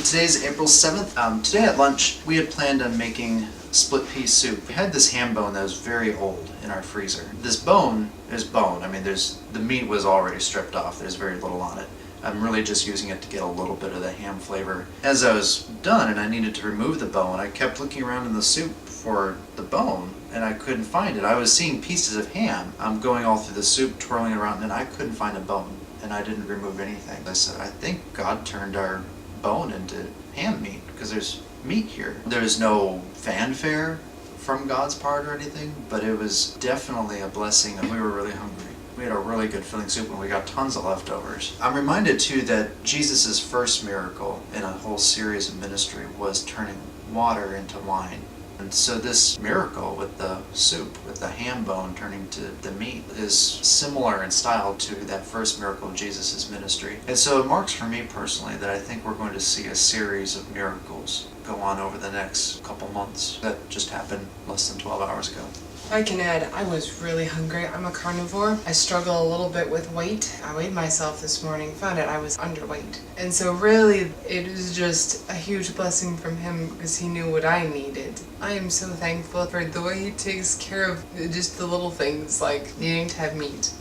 Today's April 7th. Today at lunch, we had planned on making split pea soup. We had this ham bone that was very old in our freezer. This bone is bone. I mean, the meat was already stripped off. There's very little on it. I'm really just using it to get a little bit of the ham flavor. As I was done and I needed to remove the bone, I kept looking around in the soup for the bone and I couldn't find it. I was seeing pieces of ham. I'm going all through the soup, twirling around, and I couldn't find a bone. And I didn't remove anything. I said, I think God turned our bone into ham meat because there's meat here. There's no fanfare from God's part or anything, but it was definitely a blessing. We were really hungry. We had a really good filling soup and we got tons of leftovers. I'm reminded too that Jesus' first miracle in a whole series of ministry was turning water into wine. And so this miracle with the soup, with the ham bone turning to the meat, is similar in style to that first miracle of Jesus' ministry. And so it marks for me personally that I think we're going to see a series of miracles go on over the next couple months. That just happened less than 12 hours ago. I can add, I was really hungry. I'm a carnivore. I struggle a little bit with weight. I weighed myself this morning, found out I was underweight. And so really, it was just a huge blessing from him because he knew what I needed. I am so thankful for the way he takes care of just the little things like needing to have meat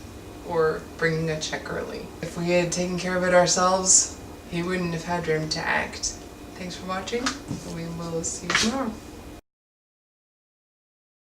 or bringing a check early. If we had taken care of it ourselves, he wouldn't have had room to act. Thanks for watching. We will see you tomorrow.